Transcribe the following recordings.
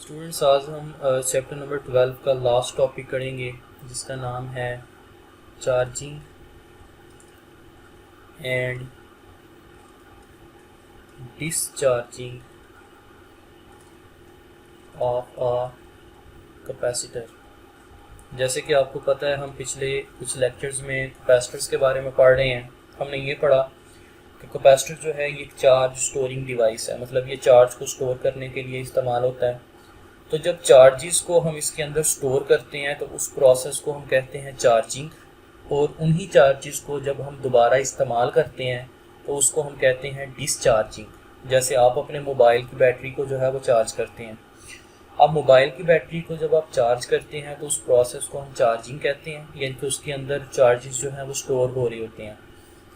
Students, आज हम chapter number 12 का लास्ट टॉपिक करेंगे जिसका नाम है charging and discharging of a capacitor. जैसे कि आपको पता है, हम पिछले कुछ लेक्चर्स में कैपेसिटर्स के बारे में पढ़ रहे हैं। हमने ये पढ़ा कि कैपेसिटर जो है ये एक चार्ज स्टोरिंग डिवाइस है, मतलब ये चार्ज को स्टोर करने के लिए इस्तेमाल होता है। तो जब चार्जेस को हम इसके अंदर स्टोर करते हैं तो उस प्रोसेस को हम कहते हैं चार्जिंग, और उन्हीं चार्जेस को जब हम दोबारा इस्तेमाल करते हैं तो उसको हम कहते हैं डिसचार्जिंग। जैसे आप अपने मोबाइल की बैटरी को जो है वो चार्ज करते हैं। अब मोबाइल की बैटरी को जब आप चार्ज करते हैं तो उस प्रोसेस को हम चार्जिंग कहते हैं, यानी कि उसके अंदर चार्जेस जो हैं वो स्टोर हो रहे होते हैं।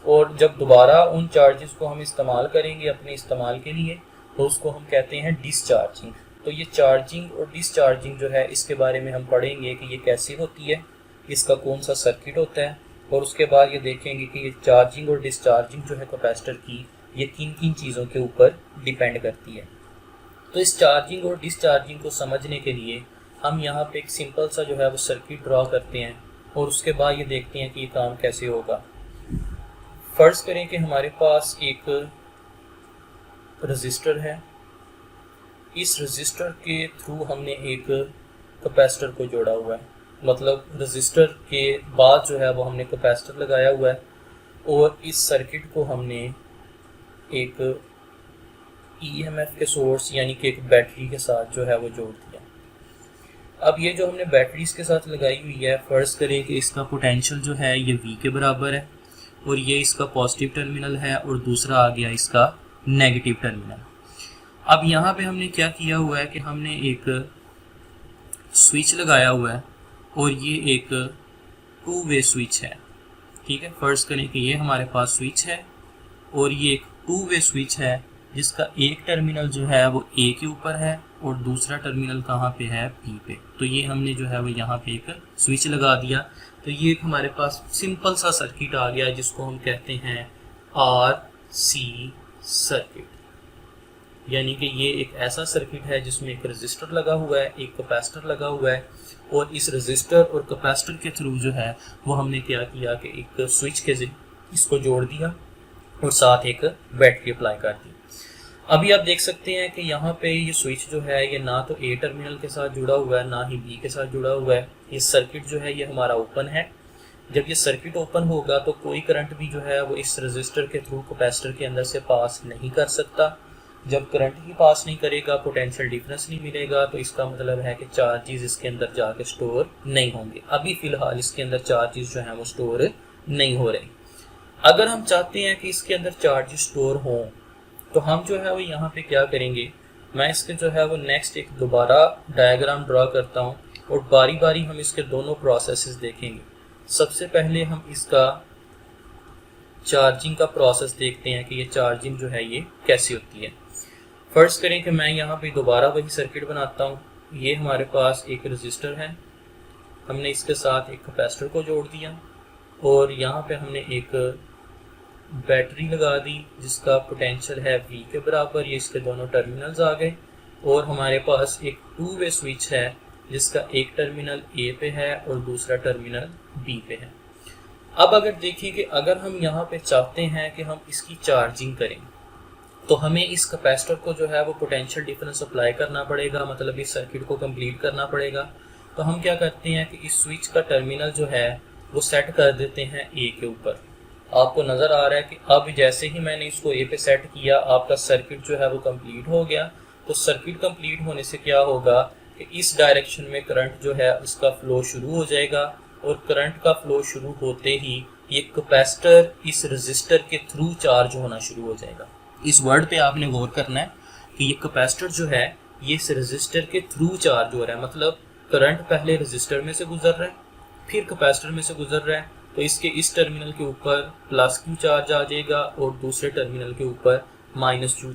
और जब दोबारा उन चार्जेस को हम इस्तेमाल करेंगे अपने इस्तेमाल के लिए तो उसको हम कहते हैं डिसचार्जिंग। तो ये चार्जिंग और डिसचार्जिंग जो है इसके बारे में हम पढ़ेंगे कि ये कैसे होती है, इसका कौन सा सर्किट होता है, और उसके बाद ये देखेंगे कि ये चार्जिंग और डिसचार्जिंग जो है कैपेसिटर की ये किन किन चीज़ों के ऊपर डिपेंड करती है। तो इस चार्जिंग और डिसचार्जिंग को समझने के लिए हम यहाँ पे एक सिंपल सा जो है वो सर्किट ड्रॉ करते हैं और उसके बाद ये देखते हैं कि ये काम कैसे होगा। फर्ज करें कि हमारे पास एक रजिस्टर है। इस रजिस्टर के थ्रू हमने एक कैपेसिटर को जोड़ा हुआ है, मतलब रजिस्टर के बाद जो है वो हमने कैपेसिटर लगाया हुआ है, और इस सर्किट को हमने एक ईएमएफ के सोर्स यानी कि एक बैटरी के साथ जो है वो जोड़ दिया। अब ये जो हमने बैटरीज के साथ लगाई हुई है, फर्ज करें कि इसका पोटेंशियल जो है ये V के बराबर है, और ये इसका पॉजिटिव टर्मिनल है और दूसरा आ गया इसका नेगेटिव टर्मिनल। अब यहाँ पे हमने क्या किया हुआ है कि हमने एक स्विच लगाया हुआ है, और ये एक टू वे स्विच है। ठीक है, फर्ज करें कि ये हमारे पास स्विच है और ये एक टू वे स्विच है जिसका एक टर्मिनल जो है वो A के ऊपर है और दूसरा टर्मिनल कहाँ पे है, B पे। तो ये हमने जो है वो यहाँ पे एक स्विच लगा दिया। तो ये एक हमारे पास सिंपल सा सर्किट आ गया जिसको हम कहते हैं RC सर्किट, यानी कि ये एक ऐसा सर्किट है जिसमें एक रजिस्टर लगा हुआ है, एक कैपेसिटर लगा हुआ है, और इस रजिस्टर और कैपेसिटर के थ्रू जो है वो हमने क्या किया कि एक स्विच के इसको जोड़ दिया और साथ एक बैटरी अप्लाई कर दी। अभी आप देख सकते हैं कि यहाँ पे ये स्विच जो है ये ना तो A टर्मिनल के साथ जुड़ा हुआ है ना ही B के साथ जुड़ा हुआ है। ये सर्किट जो है ये हमारा ओपन है। जब ये सर्किट ओपन होगा तो कोई करंट भी जो है वो इस रजिस्टर के थ्रू कैपेसिटर के अंदर से पास नहीं कर सकता। जब करंट ही पास नहीं करेगा, पोटेंशियल डिफरेंस नहीं मिलेगा, तो इसका मतलब है कि चार्जेस इसके अंदर जाके स्टोर नहीं होंगे। अभी फिलहाल इसके अंदर चार्जेस जो हैं वो स्टोर नहीं हो रहे। अगर हम चाहते हैं कि इसके अंदर चार्जेस स्टोर हों तो हम जो है वो यहाँ पे क्या करेंगे, मैं इसके जो है वो नेक्स्ट एक दोबारा डायग्राम ड्रॉ करता हूँ और बारी बारी हम इसके दोनों प्रोसेसेस देखेंगे। सबसे पहले हम इसका चार्जिंग का प्रोसेस देखते हैं कि ये चार्जिंग जो है ये कैसी होती है। फर्ज करें कि मैं यहाँ पे दोबारा वही सर्किट बनाता हूँ। ये हमारे पास एक रजिस्टर है, हमने इसके साथ एक कैपेसिटर को जोड़ दिया, और यहाँ पे हमने एक बैटरी लगा दी जिसका पोटेंशियल है V के बराबर। ये इसके दोनों टर्मिनल्स आ गए, और हमारे पास एक टू वे स्विच है जिसका एक टर्मिनल A पे है और दूसरा टर्मिनल B पे है। अब अगर देखिए कि अगर हम यहाँ पे चाहते हैं कि हम इसकी चार्जिंग करें तो हमें इस कैपेसिटर को जो है वो पोटेंशियल डिफरेंस अप्लाई करना पड़ेगा, मतलब इस सर्किट को कंप्लीट करना पड़ेगा। तो हम क्या करते हैं कि इस स्विच का टर्मिनल जो है वो सेट कर देते हैं A के ऊपर। आपको नज़र आ रहा है कि अब जैसे ही मैंने इसको A पे सेट किया आपका सर्किट जो है वो कंप्लीट हो गया। तो सर्किट कंप्लीट होने से क्या होगा कि इस डायरेक्शन में करंट जो है उसका फ्लो शुरू हो जाएगा, और करंट का फ्लो शुरू होते ही ये कैपेसिटर इस रजिस्टर के थ्रू चार्ज होना शुरू हो जाएगा। इस वर्ड पे आपने गौर करना है कि ये कैपेसिटर जो है ये इस रजिस्टर के थ्रू चार्ज हो रहा है, मतलब करंट पहले रजिस्टर में से गुजर रहा है फिर कैपेसिटर में से गुजर रहा है। तो इसके इस टर्मिनल के ऊपर +Q चार्ज आ जाएगा और दूसरे टर्मिनल के ऊपर -Q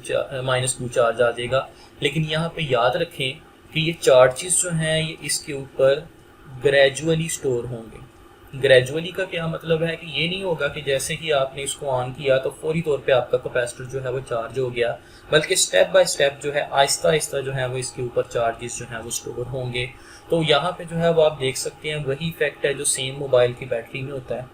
चार्ज आ जाएगा। लेकिन यहाँ पे याद रखें कि ये चार्जेस जो हैं ये इसके ऊपर ग्रेजुअली स्टोर होंगे, ग्रेजुअली का क्या मतलब है कि ये नहीं होगा कि जैसे ही आपने इसको ऑन किया तो फौरी तौर पे आपका कैपेसिटर जो है वो चार्ज हो गया, बल्कि स्टेप बाय स्टेप जो है आहिस्ता आहिस्ता जो है वो इसके ऊपर चार्जेस जो है वो स्टोर होंगे। तो यहाँ पे जो है वो आप देख सकते हैं वही इफेक्ट है जो सेम मोबाइल की बैटरी में होता है।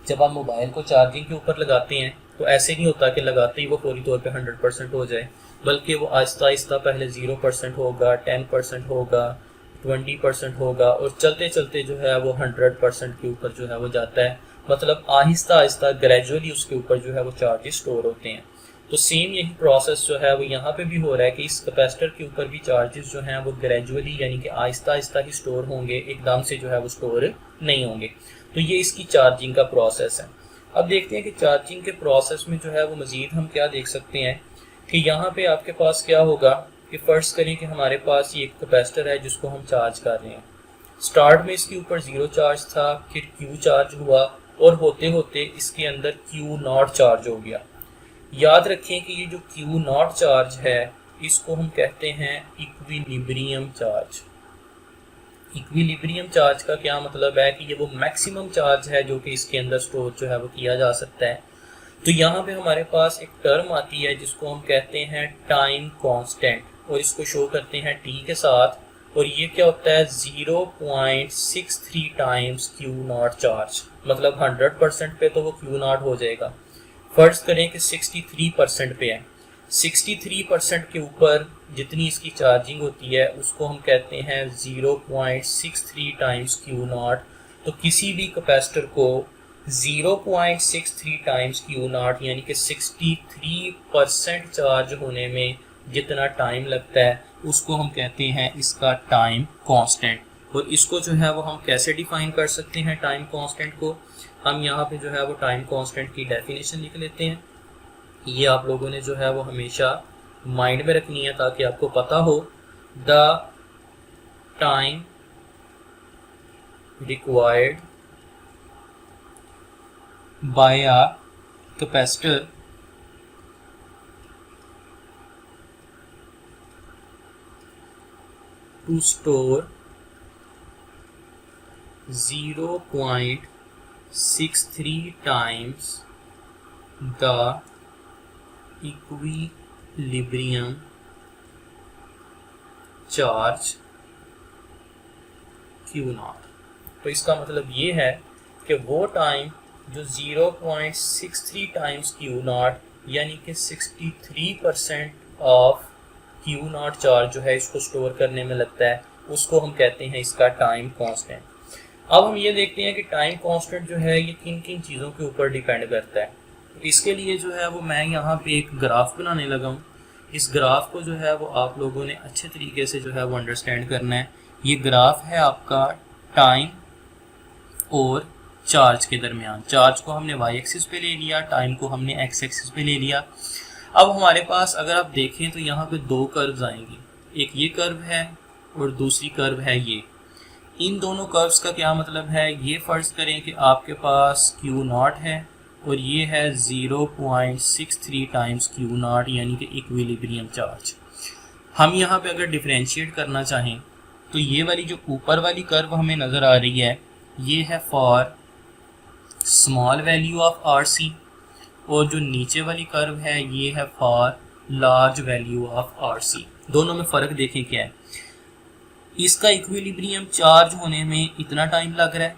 जब आप मोबाइल को चार्जिंग के ऊपर लगाते हैं तो ऐसे नहीं होता कि लगाते ही वो फौरी तौर पे 100% हो जाए, बल्कि वो आहिस्ता आहिस्ता पहले 0% होगा, 10% होगा, 20% होगा, और चलते चलते जो है वो 100% के ऊपर जो है वो जाता है। मतलब आहिस्ता आहिस्ता ग्रेजुअली उसके ऊपर जो है वो चार्जेस स्टोर होते हैं। तो सेम यही प्रोसेस जो है वो यहाँ पे भी हो रहा है कि इस कैपेसिटर के ऊपर भी चार्जेस जो हैं वो ग्रेजुअली यानी कि आहिस्ता आहिस्ता ही स्टोर होंगे, एकदम से जो है वो स्टोर नहीं होंगे। तो ये इसकी चार्जिंग का प्रोसेस है। अब देखते हैं कि चार्जिंग के प्रोसेस में जो है वो मज़ीद हम क्या देख सकते हैं कि यहाँ पे आपके पास क्या होगा कि फर्ज करें कि हमारे पास ये एक कैपेसिटर है जिसको हम चार्ज कर रहे हैं। स्टार्ट में इसके ऊपर 0 चार्ज था, फिर Q चार्ज हुआ, और होते होते इसके अंदर Q0 चार्ज हो गया। याद रखें कि ये जो Q0 चार्ज है इसको हम कहते हैं इक्विलिब्रियम चार्ज। इक्विलिब्रियम चार्ज का क्या मतलब है कि ये वो मैक्सिमम चार्ज है जो कि इसके अंदर स्टोर जो है वो किया जा सकता है। तो यहाँ पे हमारे पास एक टर्म आती है जिसको हम कहते हैं टाइम कांस्टेंट, और इसको शो करते हैं T के साथ, और ये क्या होता है 0.63 टाइम्स Q0 चार्ज। मतलब 100% पे तो वो Q0 हो जाएगा। फर्ज करें कि 63% पे है, 63% के ऊपर जितनी इसकी चार्जिंग होती है उसको हम कहते हैं 0.63 टाइम्स Q0। तो किसी भी कैपेसिटर को 0.63 टाइम्स Q0 यानी कि 63% चार्ज होने में जितना टाइम लगता है उसको हम कहते हैं इसका टाइम कांस्टेंट। और इसको जो है वो हम कैसे डिफाइन कर सकते हैं टाइम कांस्टेंट को, हम यहाँ पे जो है वो टाइम कांस्टेंट की डेफिनेशन लिख लेते हैं। ये आप लोगों ने जो है वो हमेशा माइंड में रखनी है ताकि आपको पता हो। The time required by a capacitor to store 0.63 times the equilibrium charge Q0। तो इसका मतलब ये है कि वो टाइम जो 0.63 टाइम्स Q0 यानी कि 63% ऑफ Q0 चार्ज जो है इसको स्टोर करने में लगता है उसको हम कहते हैं इसका टाइम कांस्टेंट। अब हम ये देखते हैं कि टाइम कांस्टेंट जो है ये किन किन चीज़ों के ऊपर डिपेंड करता है। तो इसके लिए जो है वो मैं यहाँ पे एक ग्राफ बनाने लगा हूँ। इस ग्राफ को जो है वो आप लोगों ने अच्छे तरीके से जो है वो अंडरस्टैंड करना है। ये ग्राफ है आपका टाइम और चार्ज के दरमियान। चार्ज को हमने वाई एक्सिस पे ले लिया, टाइम को हमने एक्स एक्सिस पे ले लिया। अब हमारे पास अगर आप देखें तो यहाँ पे दो कर्व्स आएंगी, एक ये कर्व है और दूसरी कर्व है ये। इन दोनों कर्व्स का क्या मतलब है, ये फर्ज करें कि आपके पास Q0 है और ये है 0.63 टाइम्स Q0 यानी कि इक्विलिब्रियम चार्ज। हम यहाँ पे अगर डिफरेंशिएट करना चाहें तो ये वाली जो ऊपर वाली कर्व हमें नज़र आ रही है ये है for small value of RC, और जो नीचे वाली कर्व है ये है for large value of RC। दोनों में फ़र्क देखें क्या है। इसका इक्विलिब्रियम चार्ज होने में इतना टाइम लग रहा है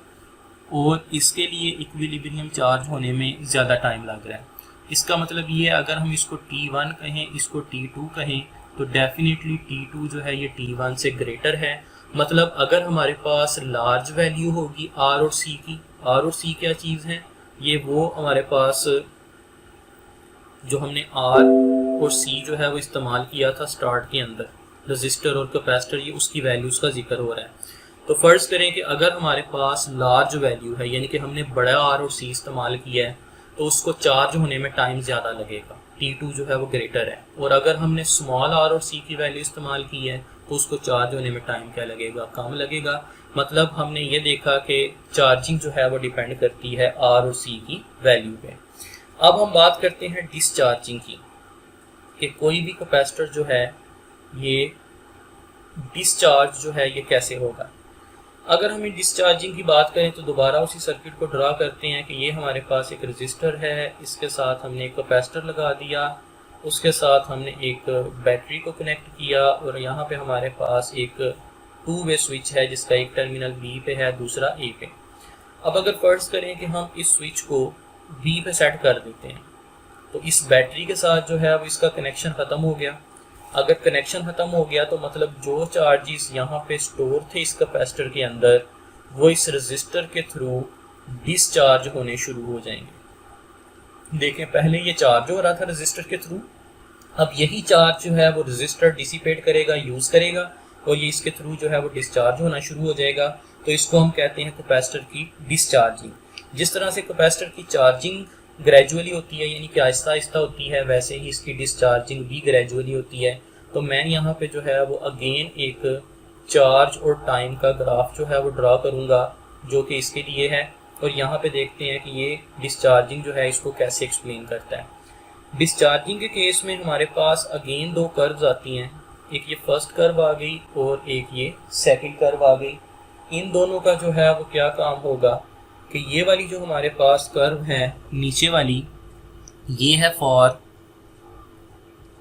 और इसके लिए इक्विलिब्रियम चार्ज होने में ज़्यादा टाइम लग रहा है। इसका मतलब ये अगर हम इसको T1 कहें, इसको T2 कहें, तो डेफिनेटली T2 जो है ये T1 से ग्रेटर है। मतलब अगर हमारे पास लार्ज वैल्यू होगी R और C की, R और C क्या चीज़ है, ये वो हमारे पास जो हमने R और C जो है वो इस्तेमाल किया था स्टार्ट के अंदर, रजिस्टर और कैपेसिटर, ये उसकी वैल्यूज़ का जिक्र हो रहा है। तो फ़र्ज करें कि अगर हमारे पास लार्ज वैल्यू है यानी कि हमने बड़ा R और C इस्तेमाल किया है तो उसको चार्ज होने में टाइम ज़्यादा लगेगा, T2 जो है वो ग्रेटर है। और अगर हमने स्मॉल R और C की वैल्यू इस्तेमाल की है तो उसको चार्ज होने में टाइम क्या लगेगा, कम लगेगा। मतलब हमने ये देखा कि चार्जिंग जो है वो डिपेंड करती है R और C की वैल्यू पे। अब हम बात करते हैं डिस्चार्जिंग की, कि कोई भी कैपेसिटर जो है ये डिस्चार्ज जो है ये कैसे होगा। अगर हम डिस्चार्जिंग की बात करें तो दोबारा उसी सर्किट को ड्रा करते हैं कि ये हमारे पास एक रजिस्टर है, इसके साथ हमने एक कैपेसिटर लगा दिया, उसके साथ हमने एक बैटरी को कनेक्ट किया और यहाँ पे हमारे पास एक टू वे स्विच है जिसका एक टर्मिनल बी पे है, दूसरा ए पे। अब अगर फर्ज करें कि हम इस स्विच को बी पे सेट कर देते हैं तो इस बैटरी के साथ जो है अब इसका कनेक्शन ख़त्म हो गया। अगर कनेक्शन ख़त्म हो गया तो मतलब जो चार्जेस यहाँ पे स्टोर थे इस कैपेसिटर के अंदर वो इस रजिस्टर के थ्रू डिस्चार्ज होने शुरू हो जाएंगे। देखें, पहले ये चार्ज हो रहा था रजिस्टर के थ्रू, अब यही चार्ज जो है वो रजिस्टर डिसिपेट करेगा, यूज़ करेगा और ये इसके थ्रू जो है वो डिस्चार्ज होना शुरू हो जाएगा। तो इसको हम कहते हैं कैपेसिटर की डिस्चार्जिंग। जिस तरह से कैपेसिटर की चार्जिंग ग्रेजुअली होती है यानी कि आहिस्ता आहिस्ता होती है, वैसे ही इसकी डिस्चार्जिंग भी ग्रेजुअली होती है। तो मैं यहाँ पे जो है वो अगेन एक चार्ज और टाइम का ग्राफ जो है वो ड्रा करूँगा जो कि इसके लिए है, और यहाँ पे देखते हैं कि ये डिस्चार्जिंग जो है इसको कैसे एक्सप्लेन करता है। डिस्चार्जिंग के केस में हमारे पास अगेन दो कर्व्स आती हैं, एक ये फर्स्ट कर्व आ गई और एक ये सेकंड कर्व आ गई। इन दोनों का जो है वो क्या काम होगा कि ये वाली जो हमारे पास कर्व है नीचे वाली, ये है for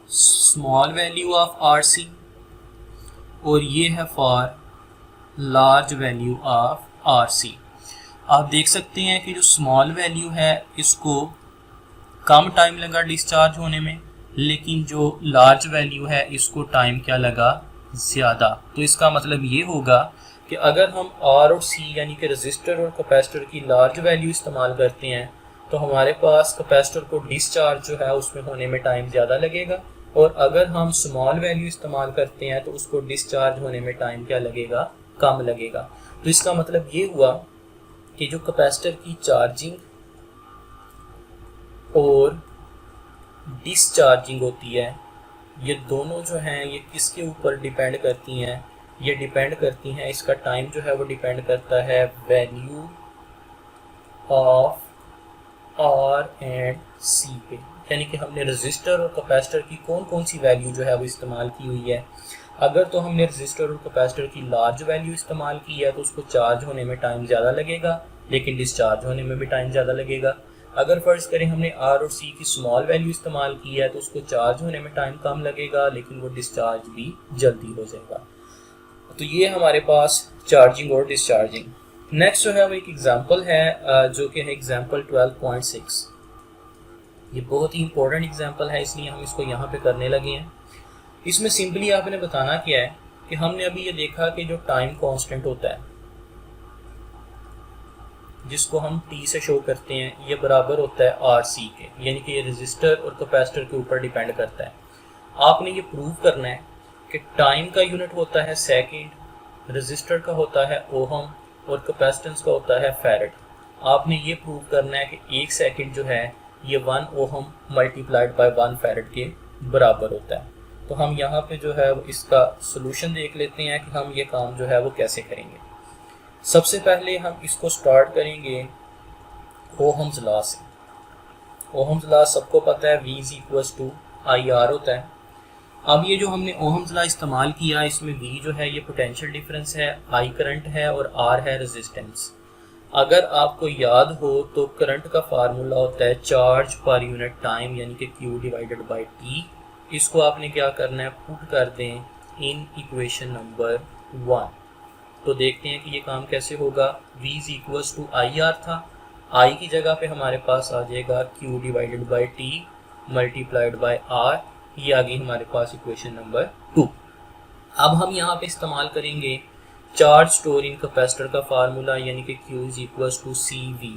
small value of RC और ये है for large value of RC। आप देख सकते हैं कि जो स्मॉल वैल्यू है इसको कम टाइम लगा डिस्चार्ज होने में, लेकिन जो लार्ज वैल्यू है इसको टाइम क्या लगा, ज़्यादा। तो इसका मतलब ये होगा कि अगर हम R और C यानी कि रजिस्टर और कैपेसिटर की लार्ज वैल्यू इस्तेमाल करते हैं तो हमारे पास कैपेसिटर को डिस्चार्ज जो है उसमें होने में टाइम ज़्यादा लगेगा, और अगर हम स्मॉल वैल्यू इस्तेमाल करते हैं तो उसको डिस्चार्ज होने में टाइम क्या लगेगा, कम लगेगा। तो इसका मतलब ये हुआ कि जो कैपेसिटर की चार्जिंग और डिस्चार्जिंग होती है ये दोनों जो हैं ये किसके ऊपर डिपेंड करती हैं, ये डिपेंड करती हैं, इसका टाइम जो है वो डिपेंड करता है value of R and C पे। यानी कि हमने रजिस्टर और कैपेसिटर की कौन कौन सी वैल्यू जो है वो इस्तेमाल की हुई है। अगर तो हमने रजिस्टर और कैपेसिटर की लार्ज वैल्यू इस्तेमाल की है तो उसको चार्ज होने में टाइम ज़्यादा लगेगा लेकिन डिस्चार्ज होने में भी टाइम ज़्यादा लगेगा। अगर फ़र्ज़ करें हमने R और C की स्मॉल वैल्यू इस्तेमाल की है तो उसको चार्ज होने में टाइम कम लगेगा लेकिन वो डिस्चार्ज भी जल्दी हो जाएगा। तो ये हमारे पास चार्जिंग और डिस्चार्जिंग। नेक्स्ट जो है वो एक एग्जांपल है जो कि है एग्जांपल 12.6। ये बहुत ही इंपॉर्टेंट एग्जांपल है इसलिए हम इसको यहाँ पे करने लगे हैं। इसमें सिंपली आपने बताना क्या है कि हमने अभी ये देखा कि जो टाइम कांस्टेंट होता है जिसको हम T से शो करते हैं ये बराबर होता है RC के, यानी कि ये रजिस्टर और कैपेसिटर के ऊपर डिपेंड करता है। आपने ये प्रूव करना है कि टाइम का यूनिट होता है सेकंड, रजिस्टर का होता है ओहम और कैपेसिटेंस का होता है फैरेड। आपने ये प्रूव करना है कि एक सेकंड जो है ये 1 ओहम मल्टीप्लाइड बाय 1 फैरेड के बराबर होता है। तो हम यहाँ पे जो है इसका सोल्यूशन देख लेते हैं कि हम ये काम जो है वो कैसे करेंगे। सबसे पहले हम इसको स्टार्ट करेंगे ओहम्स लॉ से। ओहम्स लॉ सबको पता है V = IR होता है। अब ये जो हमने ओहम्स लॉ इस्तेमाल किया इसमें V जो है ये पोटेंशियल डिफरेंस है, I करंट है और R है रेजिस्टेंस। अगर आपको याद हो तो करंट का फार्मूला होता है चार्ज पर यूनिट टाइम यानी कि Q/T। इसको आपने क्या करना है, पुट कर दें इन इक्वेशन नंबर 1। तो देखते हैं कि ये काम कैसे होगा। V = IR था, I की जगह पे हमारे पास आ जाएगा Q/T मल्टीप्लाइड बाय R। ये आ गई हमारे पास इक्वेशन नंबर 2। अब हम यहाँ पे इस्तेमाल करेंगे चार्ज स्टोर इन कैपेसिटर का फार्मूला यानी कि Q = CV।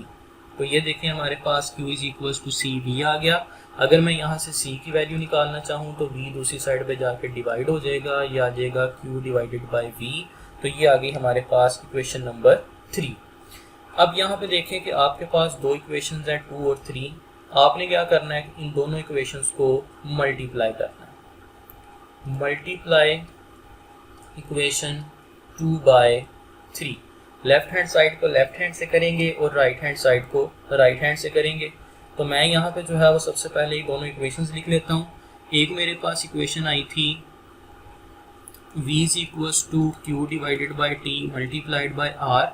तो ये देखें हमारे पास Q = CV आ गया। अगर मैं यहाँ से C की वैल्यू निकालना चाहूँ तो V दूसरी साइड पे जाके डिवाइड हो जाएगा, ये आ जाएगा Q/V। तो ये आ गई हमारे पास इक्वेशन नंबर 3। अब यहाँ पे देखें कि आपके पास दो इक्वेशंस हैं 2 और 3। आपने क्या करना है कि इन दोनों इक्वेशंस को मल्टीप्लाई करना है। Multiply equation 2/3। Left hand side को लेफ्ट हैंड से करेंगे और राइट हैंड साइड को राइट हैंड से करेंगे। तो मैं यहाँ पे जो है वो सबसे पहले ये दोनों इक्वेशंस लिख लेता हूँ। एक मेरे पास इक्वेशन आई थी V is equals to Q divided by T multiplied by R।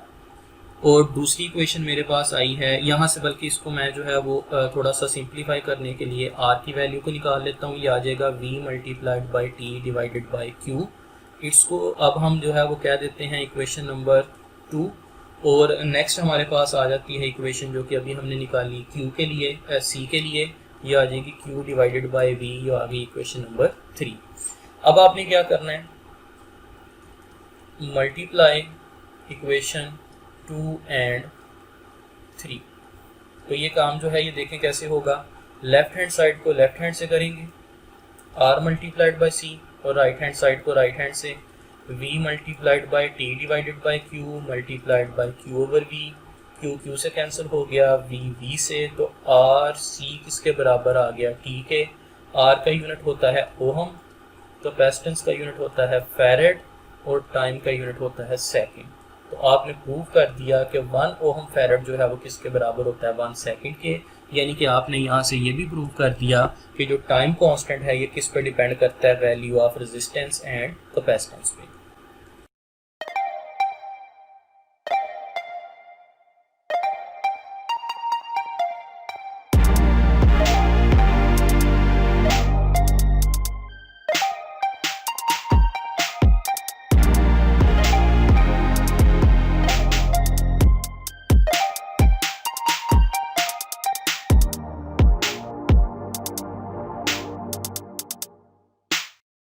और दूसरी इक्वेशन मेरे पास आई है यहाँ से, बल्कि इसको मैं जो है वो थोड़ा सा सिंप्लीफाई करने के लिए R की वैल्यू को निकाल लेता हूँ। ये आ जाएगा V multiplied by T divided by Q। इसको अब हम जो है वो कह देते हैं इक्वेशन नंबर 2। और नेक्स्ट हमारे पास आ जाती है इक्वेशन जो कि अभी हमने निकाली Q के लिए, C के लिए, ये आ जाएगी Q डिवाइडेड बाई V, ये आ गई इक्वेशन नंबर 3। अब आपने क्या करना है, मल्टीप्लाई इक्वेशन 2 एंड 3। तो ये काम जो है ये देखें कैसे होगा। लेफ्ट हैंड साइड को लेफ्ट हैंड से करेंगे, R मल्टीप्लाइड बाई C, और राइट हैंड साइड को राइट हैंड से V multiplied by T divided by Q multiplied by Q over V। Q से कैंसिल हो गया, V से, तो R C किसके बराबर आ गया, T के। R का यूनिट होता है ओहम, कैपेसिटेंस का यूनिट होता है फैरेड, और टाइम का यूनिट होता है सेकंड। तो आपने प्रूव कर दिया कि 1 ओहम फैरेड जो है वो किसके बराबर होता है, 1 सेकंड के। यानी कि आपने यहाँ से ये भी प्रूव कर दिया कि जो टाइम कांस्टेंट है ये किस पे डिपेंड करता है, value of resistance and capacitance पे।